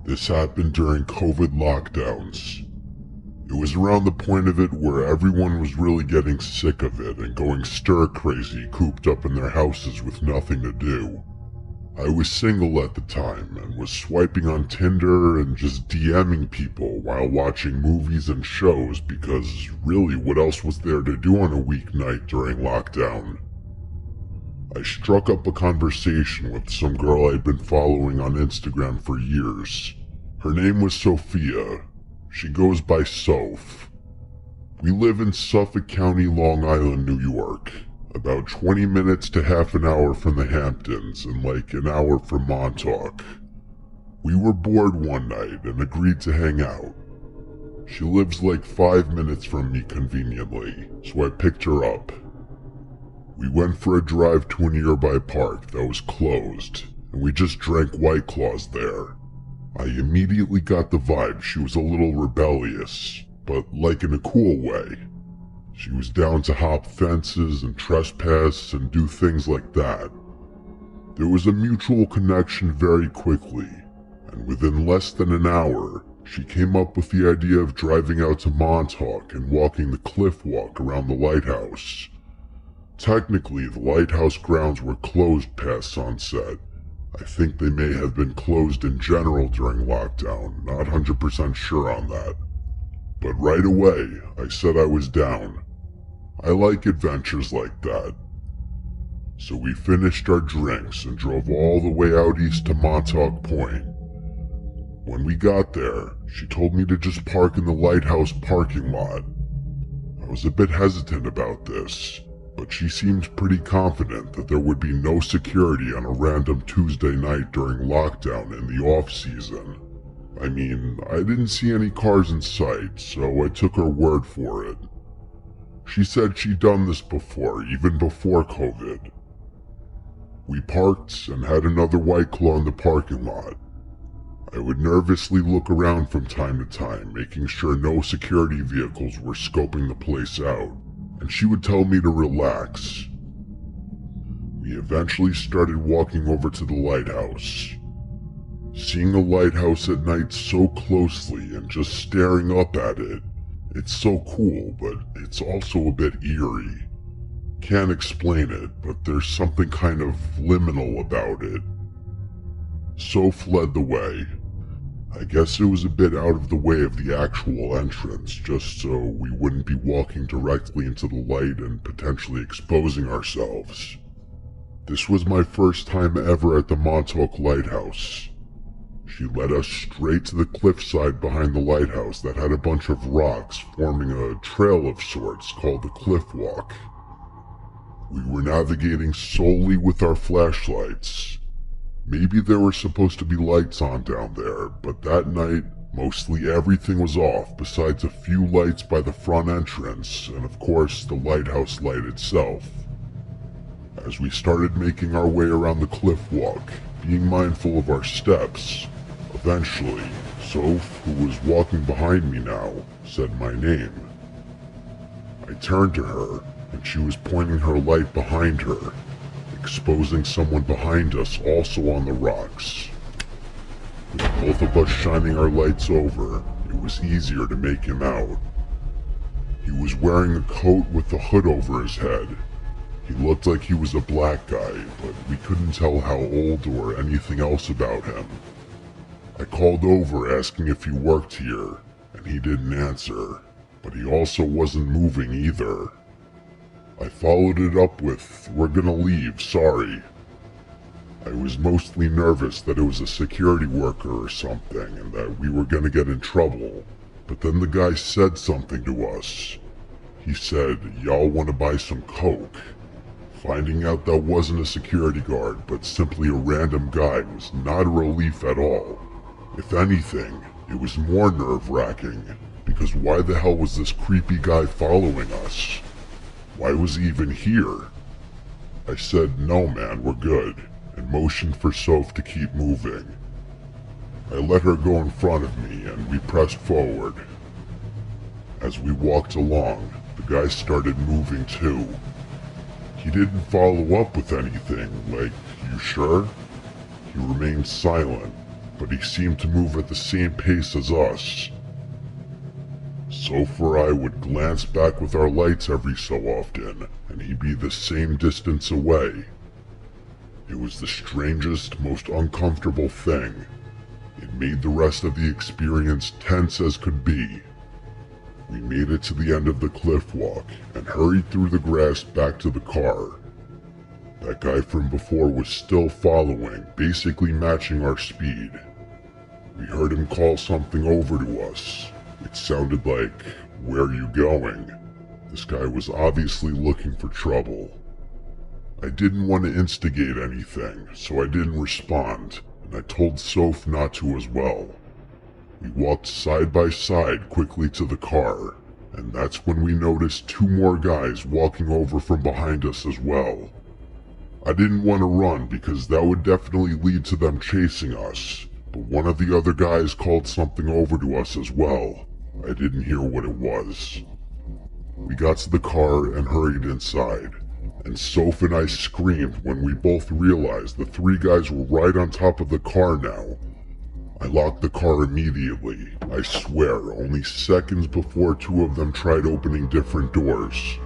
This happened during COVID lockdowns. It was around the point of it where everyone was really getting sick of it and going stir crazy cooped up in their houses with nothing to do. I was single at the time and was swiping on Tinder and just DMing people while watching movies and shows because really what else was there to do on a weeknight during lockdown? I struck up a conversation with some girl I'd been following on Instagram for years. Her name was Sophia. She goes by Soph. We live in Suffolk County, Long Island, New York. About 20 minutes to half an hour from the Hamptons and like an hour from Montauk. We were bored one night and agreed to hang out. She lives like 5 minutes from me conveniently, so I picked her up. We went for a drive to a nearby park that was closed, and we just drank White Claws there. I immediately got the vibe she was a little rebellious, but like in a cool way. She was down to hop fences and trespass and do things like that. There was a mutual connection very quickly, and within less than an hour, she came up with the idea of driving out to Montauk and walking the cliff walk around the lighthouse. Technically, the lighthouse grounds were closed past sunset. I think they may have been closed in general during lockdown, not 100% sure on that. But right away, I said I was down. I like adventures like that. So we finished our drinks and drove all the way out east to Montauk Point. When we got there, she told me to just park in the lighthouse parking lot. I was a bit hesitant about this, but she seemed pretty confident that there would be no security on a random Tuesday night during lockdown in the off-season. I mean, I didn't see any cars in sight, so I took her word for it. She said she'd done this before, even before COVID. We parked and had another White Claw in the parking lot. I would nervously look around from time to time, making sure no security vehicles were scoping the place out, and she would tell me to relax. We eventually started walking over to the lighthouse. Seeing a lighthouse at night so closely and just staring up at it, it's so cool, but it's also a bit eerie. Can't explain it, but there's something kind of liminal about it. Soph led the way. I guess it was a bit out of the way of the actual entrance, just so we wouldn't be walking directly into the light and potentially exposing ourselves. This was my first time ever at the Montauk Lighthouse. She led us straight to the cliffside behind the lighthouse that had a bunch of rocks forming a trail of sorts called the Cliff Walk. We were navigating solely with our flashlights. Maybe there were supposed to be lights on down there, but that night, mostly everything was off besides a few lights by the front entrance and of course the lighthouse light itself. As we started making our way around the cliff walk, being mindful of our steps, eventually, Soph, who was walking behind me now, said my name. I turned to her, and she was pointing her light behind her, exposing someone behind us also on the rocks. With both of us shining our lights over, it was easier to make him out. He was wearing a coat with a hood over his head. He looked like he was a black guy, but we couldn't tell how old or anything else about him. I called over asking if he worked here, and he didn't answer, but he also wasn't moving either. I followed it up with, "We're gonna leave, sorry." I was mostly nervous that it was a security worker or something and that we were gonna get in trouble, but then the guy said something to us. He said, "Y'all wanna buy some coke?" Finding out that wasn't a security guard, but simply a random guy was not a relief at all. If anything, it was more nerve-wracking, because why the hell was this creepy guy following us? Why was he even here? I said, "No man, we're good," and motioned for Soph to keep moving. I let her go in front of me and we pressed forward. As we walked along, the guy started moving too. He didn't follow up with anything, like, "You sure?" He remained silent. but he seemed to move at the same pace as us. Soph or I would glance back with our lights every so often, and he'd be the same distance away. It was the strangest, most uncomfortable thing. It made the rest of the experience tense as could be. We made it to the end of the cliff walk and hurried through the grass back to the car. That guy from before was still following, basically matching our speed. We heard him call something over to us. It sounded like, "Where are you going?" This guy was obviously looking for trouble. I didn't want to instigate anything, so I didn't respond, and I told Soph not to as well. We walked side by side quickly to the car, and that's when we noticed two more guys walking over from behind us as well. I didn't want to run because that would definitely lead to them chasing us, but one of the other guys called something over to us as well. I didn't hear what it was. We got to the car and hurried inside, and Soph and I screamed when we both realized the three guys were right on top of the car now. I locked the car immediately, I swear, only seconds before two of them tried opening different doors.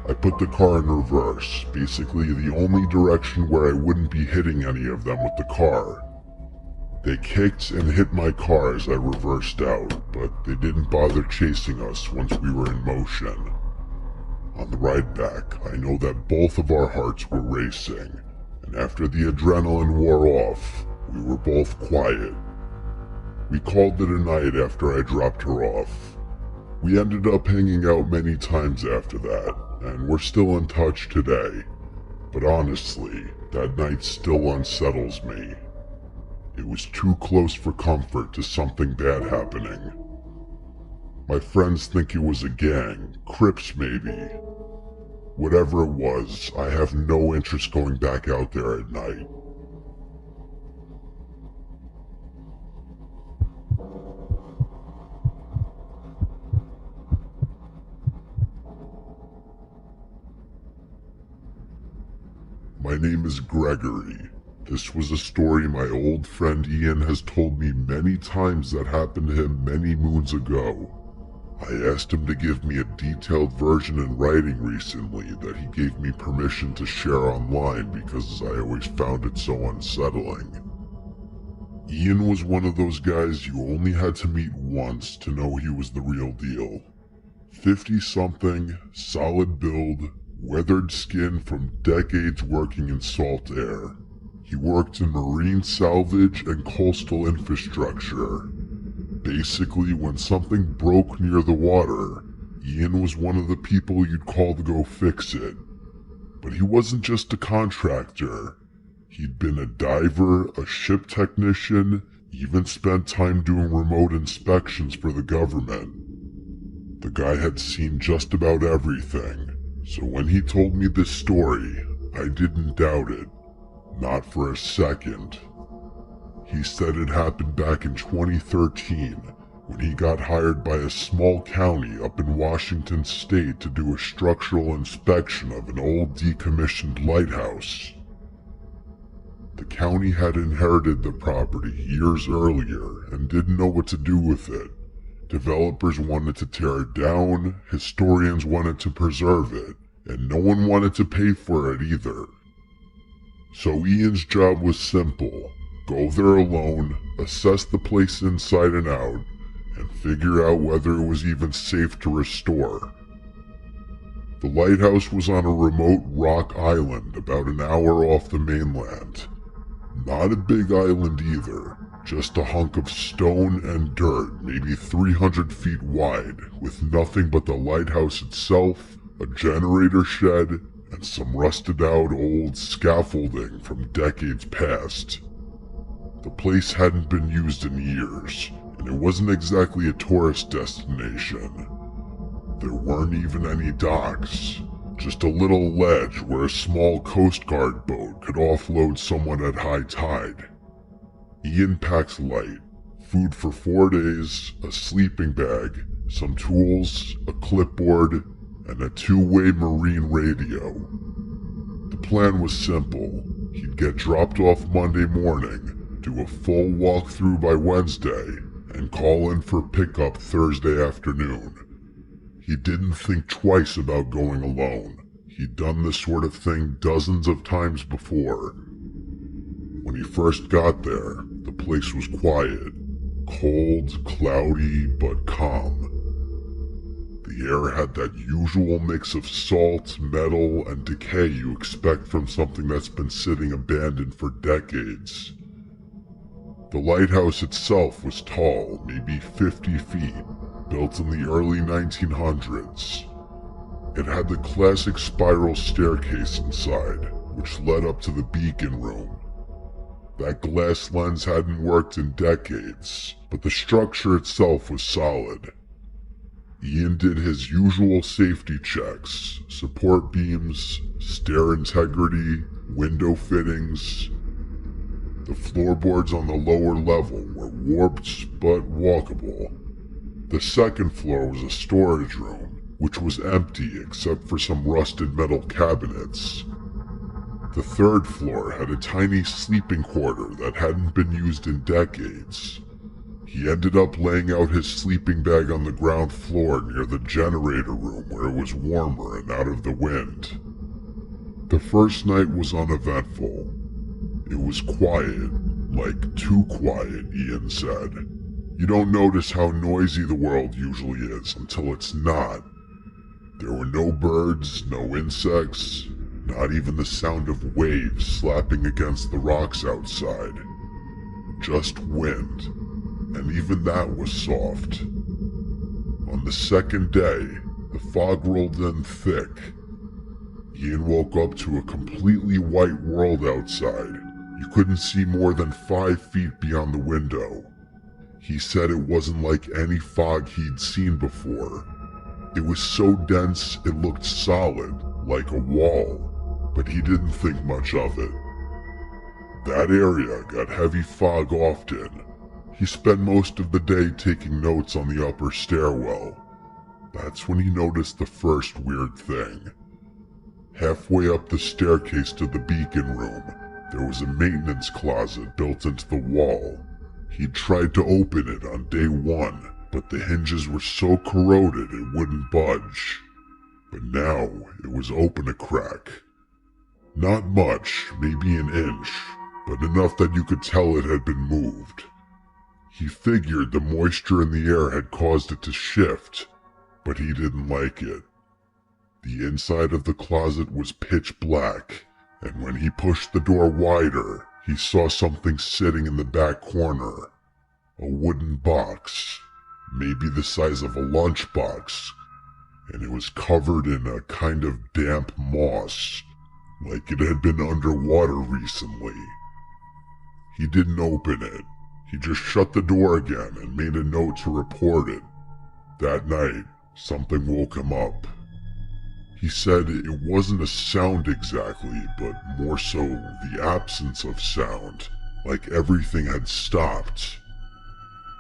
I put the car in reverse, basically the only direction where I wouldn't be hitting any of them with the car. They kicked and hit my car as I reversed out, but they didn't bother chasing us once we were in motion. On the ride back, I know that both of our hearts were racing, and after the adrenaline wore off, we were both quiet. We called it a night after I dropped her off. We ended up hanging out many times after that, and we're still in touch today. But honestly, that night still unsettles me. It was too close for comfort to something bad happening. My friends think it was a gang, Crips maybe. Whatever it was, I have no interest going back out there at night. My name is Gregory. This was a story my old friend Ian has told me many times that happened to him many moons ago. I asked him to give me a detailed version in writing recently that he gave me permission to share online because I always found it so unsettling. Ian was one of those guys you only had to meet once to know he was the real deal. 50-something, solid build, weathered skin from decades working in salt air. He worked in marine salvage and coastal infrastructure. Basically, when something broke near the water, Ian was one of the people you'd call to go fix it. But he wasn't just a contractor. He'd been a diver, a ship technician, even spent time doing remote inspections for the government. The guy had seen just about everything. So when he told me this story, I didn't doubt it. Not for a second. He said it happened back in 2013 when he got hired by a small county up in Washington state to do a structural inspection of an old decommissioned lighthouse. The county had inherited the property years earlier and didn't know what to do with it. Developers wanted to tear it down, historians wanted to preserve it, and no one wanted to pay for it either. So Ian's job was simple. Go there alone, assess the place inside and out, and figure out whether it was even safe to restore. The lighthouse was on a remote rock island about an hour off the mainland. Not a big island either. Just a hunk of stone and dirt, maybe 300 feet wide, with nothing but the lighthouse itself, a generator shed, and some rusted out old scaffolding from decades past. The place hadn't been used in years, and it wasn't exactly a tourist destination. There weren't even any docks, just a little ledge where a small Coast Guard boat could offload someone at high tide. Ian packed light, food for 4 days, a sleeping bag, some tools, a clipboard, and a two-way marine radio. The plan was simple. He'd get dropped off Monday morning, do a full walkthrough by Wednesday, and call in for pickup Thursday afternoon. He didn't think twice about going alone. He'd done this sort of thing dozens of times before. When he first got there, the place was quiet, cold, cloudy, but calm. The air had that usual mix of salt, metal, and decay you expect from something that's been sitting abandoned for decades. The lighthouse itself was tall, maybe 50 feet, built in the early 1900s. It had the classic spiral staircase inside, which led up to the beacon room. That glass lens hadn't worked in decades, but the structure itself was solid. Ian did his usual safety checks: support beams, stair integrity, window fittings. The floorboards on the lower level were warped but walkable. The second floor was a storage room, which was empty except for some rusted metal cabinets. The third floor had a tiny sleeping quarter that hadn't been used in decades. He ended up laying out his sleeping bag on the ground floor near the generator room where it was warmer and out of the wind. The first night was uneventful. It was quiet, like too quiet, Ian said. You don't notice how noisy the world usually is until it's not. There were no birds, no insects, not even the sound of waves slapping against the rocks outside. Just wind, and even that was soft. On the second day, the fog rolled in thick. Ian woke up to a completely white world outside. You couldn't see more than 5 feet beyond the window. He said it wasn't like any fog he'd seen before. It was so dense it looked solid, like a wall, but he didn't think much of it. That area got heavy fog often. He spent most of the day taking notes on the upper stairwell. That's when he noticed the first weird thing. Halfway up the staircase to the beacon room, there was a maintenance closet built into the wall. He'd tried to open it on day one, but the hinges were so corroded it wouldn't budge. But now it was open a crack. Not much, maybe an inch, but enough that you could tell it had been moved. He figured the moisture in the air had caused it to shift, but he didn't like it. The inside of the closet was pitch black, and when he pushed the door wider, he saw something sitting in the back corner. A wooden box, maybe the size of a lunchbox, and it was covered in a kind of damp moss, like it had been underwater recently. He didn't open it. He just shut the door again and made a note to report it. That night, something woke him up. He said it wasn't a sound exactly, but more so the absence of sound, like everything had stopped.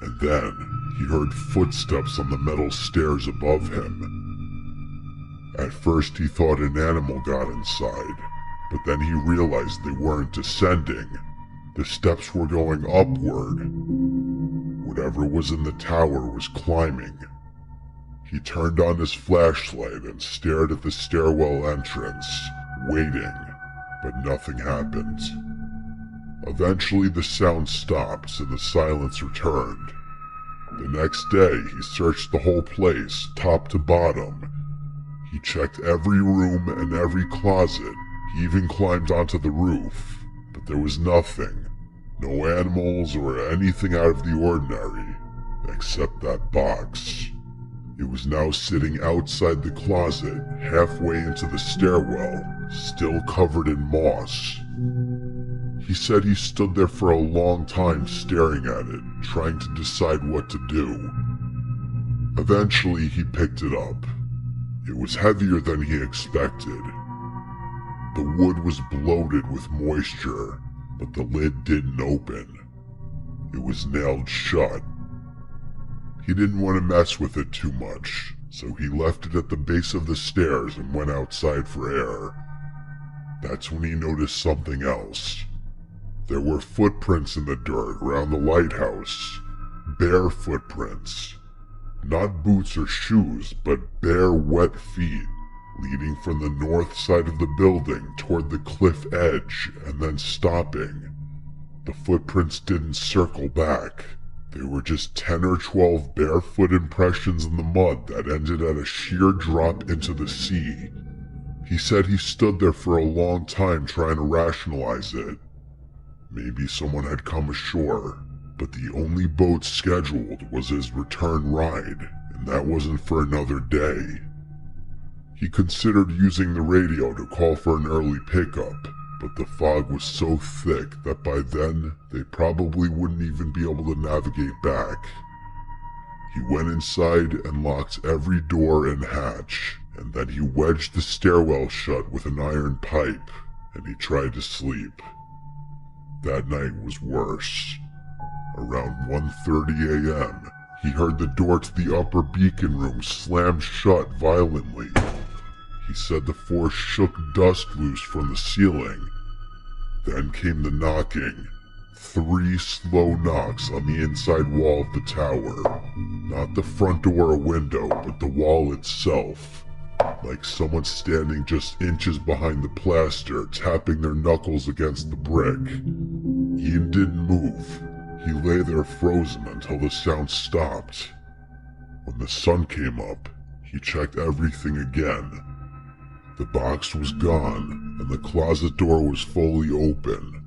And then he heard footsteps on the metal stairs above him. At first he thought an animal got inside, but then he realized they weren't descending. The steps were going upward. Whatever was in the tower was climbing. He turned on his flashlight and stared at the stairwell entrance, waiting, but nothing happened. Eventually the sound stopped and the silence returned. The next day he searched the whole place, top to bottom. He checked every room and every closet. He even climbed onto the roof, but there was nothing. No animals or anything out of the ordinary, except that box. It was now sitting outside the closet, halfway into the stairwell, still covered in moss. He said he stood there for a long time staring at it, trying to decide what to do. Eventually he picked it up. It was heavier than he expected. The wood was bloated with moisture, but the lid didn't open. It was nailed shut. He didn't want to mess with it too much, so he left it at the base of the stairs and went outside for air. That's when he noticed something else. There were footprints in the dirt around the lighthouse. Bare footprints. Not boots or shoes, but bare wet feet, leading from the north side of the building toward the cliff edge and then stopping. The footprints didn't circle back. They were just 10 or 12 barefoot impressions in the mud that ended at a sheer drop into the sea. He said he stood there for a long time trying to rationalize it. Maybe someone had come ashore, but the only boat scheduled was his return ride, and that wasn't for another day. He considered using the radio to call for an early pickup, but the fog was so thick that by then they probably wouldn't even be able to navigate back. He went inside and locked every door and hatch, and then he wedged the stairwell shut with an iron pipe, and he tried to sleep. That night was worse. Around 1:30 a.m., he heard the door to the upper beacon room slam shut violently. He said the force shook dust loose from the ceiling. Then came the knocking. 3 slow knocks on the inside wall of the tower. Not the front door or window, but the wall itself. Like someone standing just inches behind the plaster, tapping their knuckles against the brick. Ian didn't move. He lay there frozen until the sound stopped. When the sun came up, he checked everything again. The box was gone, and the closet door was fully open.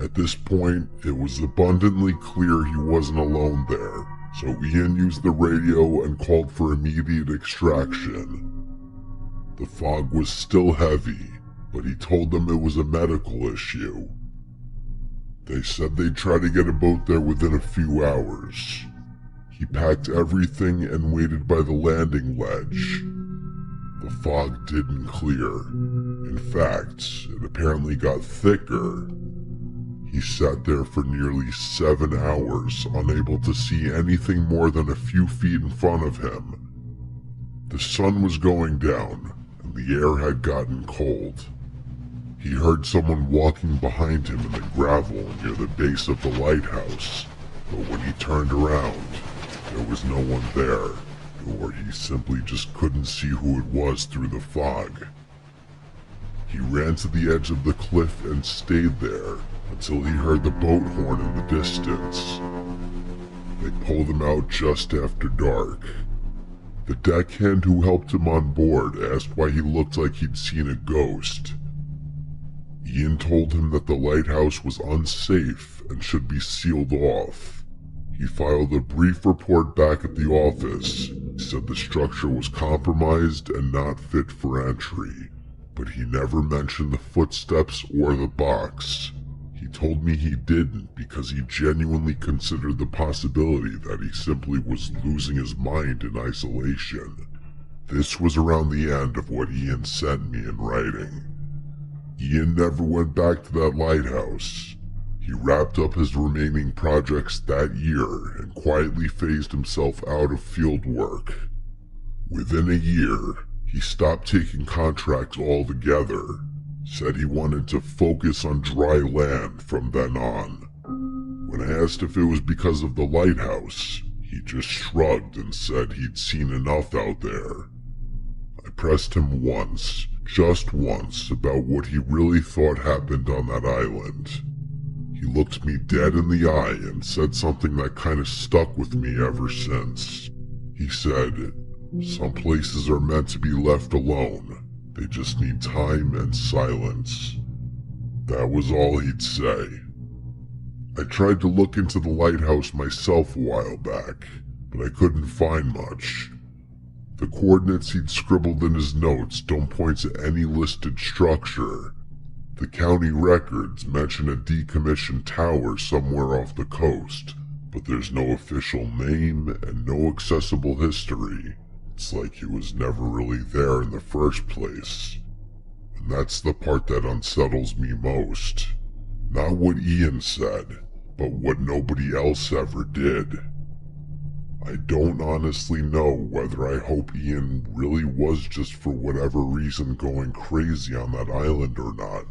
At this point, it was abundantly clear he wasn't alone there, so Ian used the radio and called for immediate extraction. The fog was still heavy, but he told them it was a medical issue. They said they'd try to get a boat there within a few hours. He packed everything and waited by the landing ledge. The fog didn't clear. In fact, it apparently got thicker. He sat there for nearly 7 hours, unable to see anything more than a few feet in front of him. The sun was going down, and the air had gotten cold. He heard someone walking behind him in the gravel near the base of the lighthouse, but when he turned around, there was no one there, or he simply just couldn't see who it was through the fog. He ran to the edge of the cliff and stayed there until he heard the boat horn in the distance. They pulled him out just after dark. The deckhand who helped him on board asked why he looked like he'd seen a ghost. Ian told him that the lighthouse was unsafe and should be sealed off. He filed a brief report back at the office. He said the structure was compromised and not fit for entry, but he never mentioned the footsteps or the box. He told me he didn't because he genuinely considered the possibility that he simply was losing his mind in isolation. This was around the end of what Ian sent me in writing. Ian never went back to that lighthouse. He wrapped up his remaining projects that year and quietly phased himself out of field work. Within a year, he stopped taking contracts altogether, said he wanted to focus on dry land from then on. When I asked if it was because of the lighthouse, he just shrugged and said he'd seen enough out there. I pressed him once, just once, about what he really thought happened on that island. He looked me dead in the eye and said something that kind of stuck with me ever since. He said, "Some places are meant to be left alone. They just need time and silence." That was all he'd say. I tried to look into the lighthouse myself a while back, but I couldn't find much. The coordinates he'd scribbled in his notes don't point to any listed structure. The county records mention a decommissioned tower somewhere off the coast, but there's no official name and no accessible history. It's like he was never really there in the first place. And that's the part that unsettles me most. Not what Ian said, but what nobody else ever did. I don't honestly know whether I hope Ian really was just for whatever reason going crazy on that island or not.